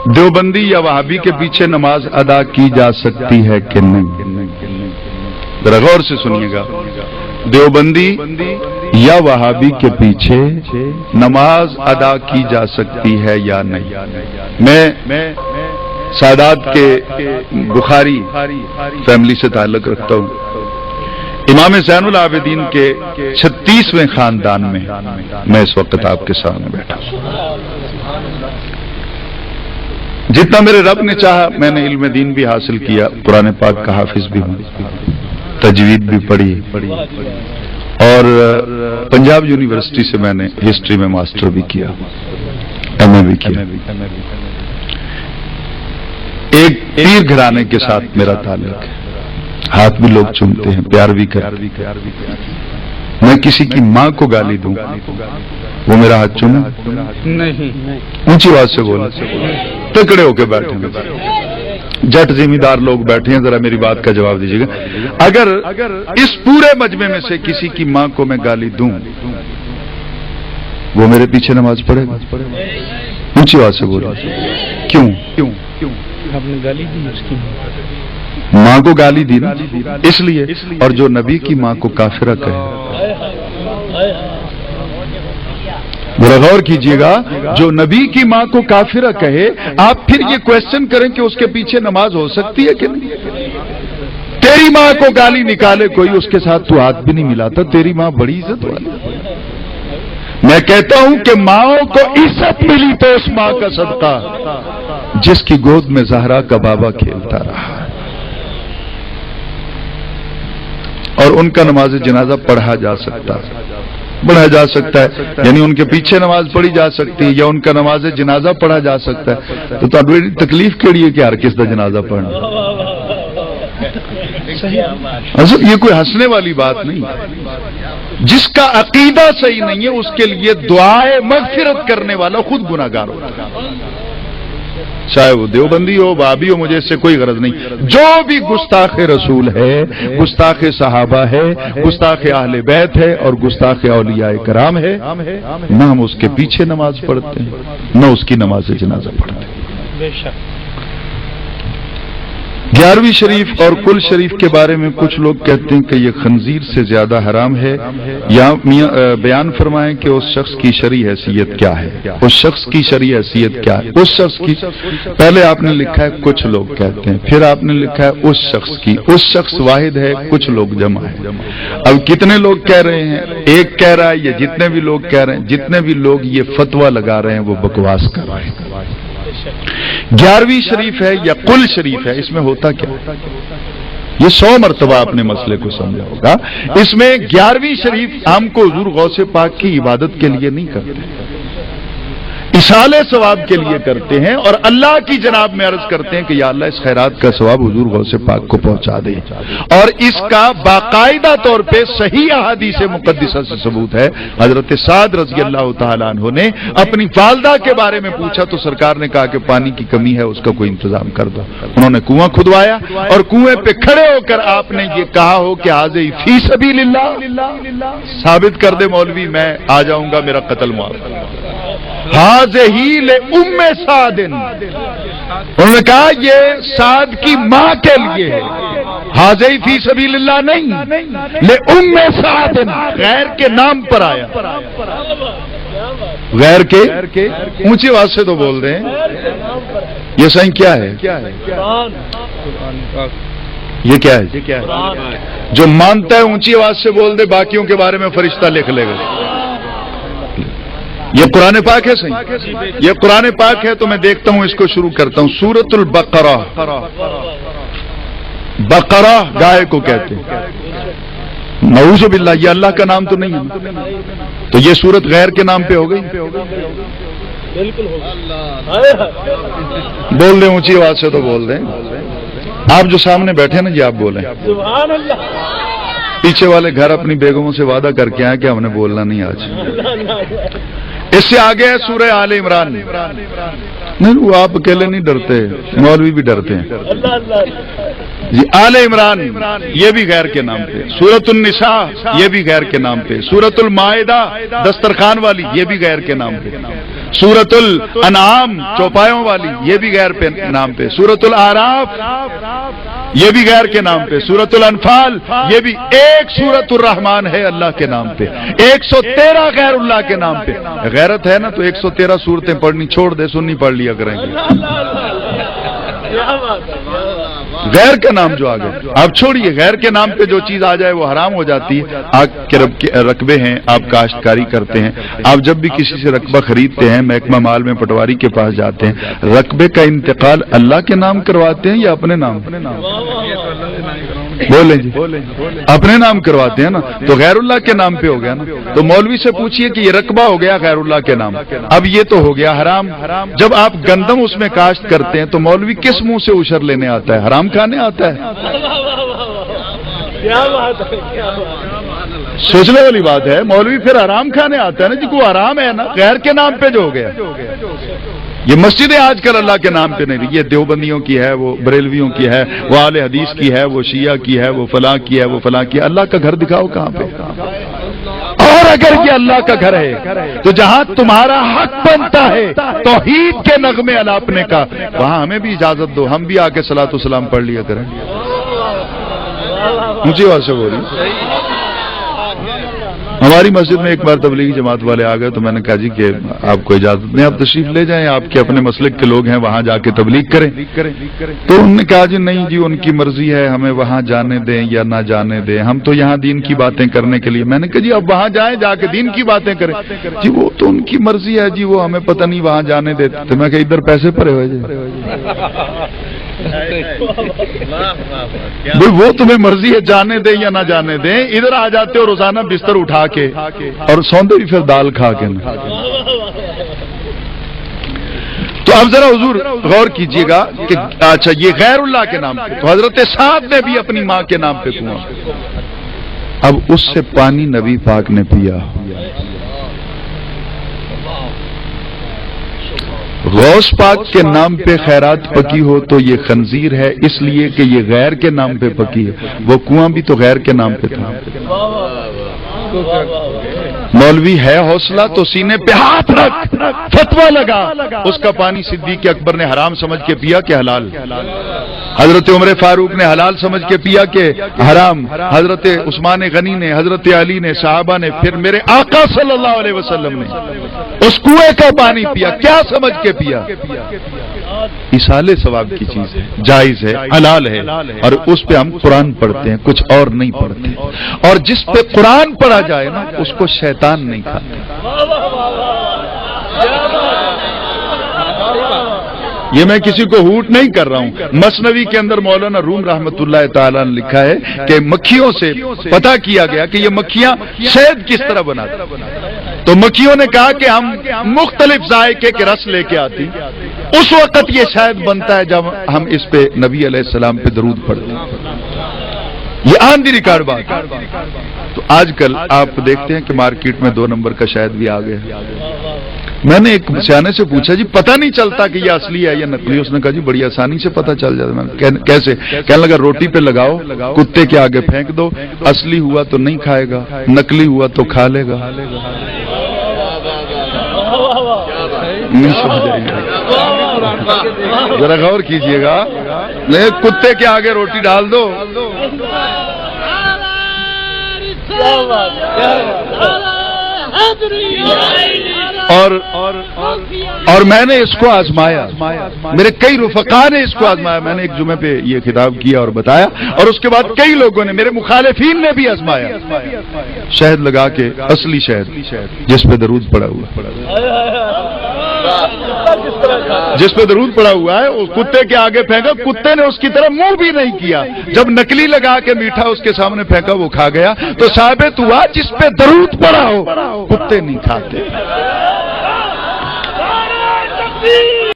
دیوبندی یا وہابی کے پیچھے نماز ادا کی جا سکتی ہے کہ نہیں؟ ذرا غور سے سنیے گا. دیوبندی یا وہابی کے پیچھے نماز ادا کی جا سکتی ہے یا نہیں؟ میں سادات کے بخاری فیملی سے تعلق رکھتا ہوں. امام زین العابدین کے 36ویں خاندان میں میں اس وقت آپ کے سامنے بیٹھا ہوں. جتنا میرے رب نے چاہا میں نے علم دین بھی حاصل کیا، قرآن پاک کا حافظ بھی ہوں، تجوید بھی پڑھی، اور پنجاب یونیورسٹی سے میں نے ہسٹری میں ماسٹر بھی کیا، ایم اے بھی کیا. ایک پیر گھرانے کے ساتھ میرا تعلق ہے، ہاتھ بھی لوگ چومتے ہیں، پیار بھی کرتے ہیں. میں کسی کی ماں کو گالی دوں وہ میرا ہاتھ چومے نہیں؟ اونچی آواز سے بولا، تکڑے ہو کے بیٹھے ہیں، جٹ زمیندار لوگ بیٹھے ہیں، ذرا میری بات کا جواب دیجیے گا. اگر اس پورے مجمع میں سے کسی کی ماں کو میں گالی دوں وہ میرے پیچھے نماز پڑھے گا؟ اونچی آواز سے بولا. کیوں؟ آپ نے گالی دی اس کی ماں کو، گالی دی نا اس لیے. اور جو نبی کی ماں کو کافرہ کہے، ذرا غور کیجئے گا، جو نبی کی ماں کو کافرہ کہے، آپ پھر یہ کوشچن کریں کہ اس کے پیچھے نماز ہو سکتی ہے کہ نہیں؟ تیری ماں کو گالی نکالے کوئی، اس کے ساتھ تو ہاتھ بھی نہیں ملاتا، تیری ماں بڑی عزت والی. میں کہتا ہوں کہ ماں کو عزت ملی تو اس ماں کا صدقہ جس کی گود میں زہرا کا بابا کھیلتا رہا، اور ان کا نماز جنازہ پڑھا جا سکتا ہے، یعنی ان کے پیچھے نماز پڑھی جا سکتی ہے یا ان کا نماز جنازہ پڑھا جا سکتا ہے. تو تکلیف کیڑی ہے کہ ہر کس کا جنازہ پڑھنا؟ یہ کوئی ہنسنے والی بات نہیں. جس کا عقیدہ صحیح نہیں ہے اس کے لیے دعائے مغفرت کرنے والا خود گناہگار ہوتا ہے، چاہے وہ دیوبندی ہو، وہابی ہو، مجھے اس سے کوئی غرض نہیں. جو بھی گستاخ رسول ہے، گستاخ صحابہ ہے، گستاخ اہل بیت ہے اور گستاخ اولیاء کرام ہے، نہ ہم اس کے پیچھے نماز پڑھتے ہیں نہ اس کی نماز جنازہ پڑھتے ہیں. بے شک 11ویں شریف اور کل شریف کے بارے میں کچھ لوگ کہتے ہیں کہ یہ خنزیر سے زیادہ حرام ہے. یا بیان فرمائیں کہ اس شخص کی شرعی حیثیت کیا ہے. اس شخص کی شرعی حیثیت کیا ہے؟ اس شخص کی، پہلے آپ نے لکھا ہے کچھ لوگ کہتے ہیں، پھر آپ نے لکھا ہے اس شخص کی. اس شخص واحد ہے، کچھ لوگ جمع ہے. اب کتنے لوگ کہہ رہے ہیں؟ ایک کہہ رہا ہے، یہ جتنے بھی لوگ کہہ رہے ہیں، جتنے بھی لوگ یہ فتویٰ لگا رہے ہیں وہ بکواس کر رہے ہیں. 11ویں شریف ہے یا کل شریف ہے، اس میں ہوتا کیا؟ یہ 100 مرتبہ آپ نے مسئلے کو سمجھا ہوگا. اس میں 11ویں شریف ہم کو حضور غوث پاک کی عبادت کے لیے نہیں کرتے، اصالہ ثواب کے لیے کرتے ہیں، اور اللہ کی جناب میں عرض کرتے ہیں کہ یا اللہ اس خیرات کا ثواب حضور غوث پاک کو پہنچا دے. اور اس کا باقاعدہ طور پہ صحیح احادیث مقدسہ سے ثبوت ہے. حضرت سعد رضی اللہ تعالیٰ عنہ نے اپنی والدہ کے بارے میں پوچھا تو سرکار نے کہا کہ پانی کی کمی ہے، اس کا کوئی انتظام کر دو. انہوں نے کنواں کھدوایا اور کنویں پہ کھڑے ہو کر آپ نے یہ کہا ہو کہ حاضر فی سبیل اللہ، ثابت کر دے مولوی میں آ جاؤں گا، میرا قتل معاف. حاضہی لأم سعد، انہوں نے کہا یہ سعد کی ماں کے لیے ہے، حاضہی فی سبیل اللہ نہیں، لأم سعد، غیر کے نام پر آیا. غیر کے اونچی آواز سے تو بول رہے ہیں. یہ صحیح کیا ہے؟ یہ کیا ہے؟ جو مانتا ہے اونچی آواز سے بول دے، باقیوں کے بارے میں فرشتہ لکھ لے گا. یہ قرآن پاک ہے صحیح؟ یہ قرآن پاک ہے تو میں دیکھتا ہوں، اس کو شروع کرتا ہوں. سورۃ البقرہ، بقرہ گائے کو کہتے ہیں. نعوذ باللہ، یہ اللہ کا نام تو نہیں ہے، تو یہ سورت غیر کے نام پہ ہو گئی. بول دیں اونچی آواز سے تو بول دیں. آپ جو سامنے بیٹھے نا جی آپ بولیں. پیچھے والے گھر اپنی بیگموں سے وعدہ کر کے آئے کہ ہم نے بولنا نہیں آج. اس سے آگے ہے سورہ آل عمران. نہیں وہ آپ اکیلے نہیں ڈرتے، مولوی بھی ڈرتے ہیں جی. آل عمران یہ بھی غیر کے نام پہ. سورۃ النساء یہ بھی غیر کے نام پہ. سورۃ المائدہ دسترخوان والی یہ بھی غیر کے نام پہ. سورۃ الانعام چوپایوں والی یہ بھی غیر پہ نام پہ، سورۃ الاعراف یہ بھی غیر کے نام پہ، سورۃ الانفال یہ بھی، ایک سورۃ الرحمن ہے اللہ کے نام پہ، 113 غیر اللہ کے نام پہ۔ غیرت ہے نا تو 113 سورتیں پڑھنی چھوڑ دے، سننی پڑھ لیا کریں گے۔ غیر کا نام جو آ گیا آپ چھوڑیے، غیر کے نام پہ جو چیز آ جائے وہ حرام ہو جاتی ہے۔ آپ کے رقبے ہیں، آپ کاشتکاری کرتے ہیں، آپ جب بھی کسی سے رقبہ خریدتے ہیں، محکمہ مال میں پٹواری کے پاس جاتے ہیں، رقبے کا انتقال اللہ کے نام کرواتے ہیں یا اپنے نام؟ بولیں جی، اپنے نام کرواتے ہیں نا، تو غیر اللہ کے نام پہ ہو گیا نا۔ تو مولوی سے پوچھئے کہ یہ رقبہ ہو گیا غیر اللہ کے نام، اب یہ تو ہو گیا حرام۔ جب آپ گندم اس میں کاشت کرتے ہیں تو مولوی کس منہ سے اشر لینے آتا ہے؟ حرام کھانے آتا ہے؟ سوچنے والی بات ہے، مولوی پھر حرام کھانے آتا ہے نا جی، کو حرام ہے نا، غیر کے نام پہ جو ہو گیا۔ یہ مسجدیں آج کل اللہ کے نام پہ نہیں رہی، یہ دیوبندیوں کی ہے، وہ بریلویوں کی ہے، وہ اہل حدیث کی ہے، وہ شیعہ کی ہے، وہ فلاں کی ہے، وہ فلاں کی ہے۔ اللہ کا گھر دکھاؤ کہاں پہ؟ اور اگر یہ اللہ کا گھر ہے تو جہاں تمہارا حق بنتا ہے توحید کے نغمے الاپنے کا، وہاں ہمیں بھی اجازت دو، ہم بھی آ کے صلاۃ والسلام پڑھ لیا کریں۔ مجھے واسطے ہو رہی ہماری مسجد میں ایک بار تبلیغی جماعت والے آ گئے تو میں نے کہا جی کہ آپ کو اجازت نہیں، آپ تشریف لے جائیں، آپ کے اپنے مسلک کے لوگ ہیں، وہاں جا کے تبلیغ کریں۔ تو انہوں نے کہا جی نہیں جی، ان کی مرضی ہے، ہمیں وہاں جانے دیں یا نہ جانے دیں، ہم تو یہاں دین کی باتیں کرنے کے لیے۔ میں نے کہا جی اب وہاں جائیں، جا کے دین کی باتیں کریں۔ جی وہ تو ان کی مرضی ہے جی، وہ ہمیں پتہ نہیں وہاں جانے دیتے۔ تو میں کہا ادھر پیسے بھرے ہوئے جی، وہ تمہیں مرضی ہے جانے دیں یا نہ جانے دیں، ادھر آ جاتے ہو روزانہ بستر اٹھا کے اور سوندے بھی پھر دال کھا کے۔ تو اب ذرا حضور غور کیجئے گا کہ اچھا یہ غیر اللہ کے نام پہ، تو حضرت سعد نے بھی اپنی ماں کے نام پہ کنواں، اب اس سے پانی نبی پاک نے پیا۔ غوث پاک کے نام پہ خیرات پکی ہو تو یہ خنزیر ہے، اس لیے کہ یہ غیر کے نام پہ پکی ہے۔ وہ کنواں بھی تو غیر کے نام پہ تھا۔ مولوی ہے حوصلہ تو سینے پہ ہاتھ رکھ، فتویٰ لگا، اس کا پانی صدیق اکبر نے حرام سمجھ کے پیا کہ حلال؟ حضرت عمر فاروق نے حلال سمجھ کے پیا کہ حرام؟ حضرت عثمان غنی نے، حضرت علی نے، صحابہ نے، پھر میرے آقا صلی اللہ علیہ وسلم نے اس کنویں کا پانی پیا، کیا سمجھ کے پیا؟ اصالے ثواب کی چیز ہے، جائز ہے، حلال ہے، اور اس پہ ہم قرآن پڑھتے ہیں، کچھ اور نہیں پڑھتے۔ اور جس پہ قرآن پڑھا جائے نا اس کو شیطان نہیں کھاتا۔ یہ میں کسی کو ہوٹ نہیں کر رہا ہوں، مثنوی کے اندر مولانا روم رحمت اللہ تعالیٰ نے لکھا ہے کہ مکھیوں سے پتہ کیا گیا کہ یہ مکھیاں شہد کس طرح بناتی، تو مکھیوں نے کہا کہ ہم مختلف ذائقے کے رس لے کے آتی، اس وقت یہ شہد بنتا ہے جب ہم اس پہ نبی علیہ السلام پہ درود پڑھتے ہیں۔ یہ آن دی ریکارڈ بات۔ تو آج کل آپ دیکھتے ہیں کہ مارکیٹ میں 2 نمبر کا شہد بھی آ گیا۔ میں نے ایک سیانے سے پوچھا جی پتہ نہیں چلتا کہ یہ اصلی ہے یا نقلی؟ اس نے کہا جی بڑی آسانی سے پتہ چل جاتا۔ میں کیسے؟ کہنے لگا روٹی پہ لگاؤ، کتے کے آگے پھینک دو، اصلی ہوا تو نہیں کھائے گا، نقلی ہوا تو کھا لے گا۔ نہیں سمجھ رہی ہے، ذرا غور کیجئے گا، کتے کے آگے روٹی ڈال دو۔ اور میں نے اس کو آزمایا، میرے کئی رفقا نے اس کو آزمایا، میں نے ایک جمعے پہ یہ خطاب کیا اور بتایا، اور اس کے بعد کئی لوگوں نے، میرے مخالفین نے بھی آزمایا، شہد لگا کے، اصلی شہد جس پہ درود پڑا ہوا، جس پہ درود پڑا ہوا ہے، اس کتے کے آگے پھینکا، کتے نے اس کی طرف منہ بھی نہیں کیا۔ جب نکلی لگا کے میٹھا اس کے سامنے پھینکا وہ کھا گیا، تو ثابت ہوا جس پہ درود پڑا ہو کتے نہیں کھاتے۔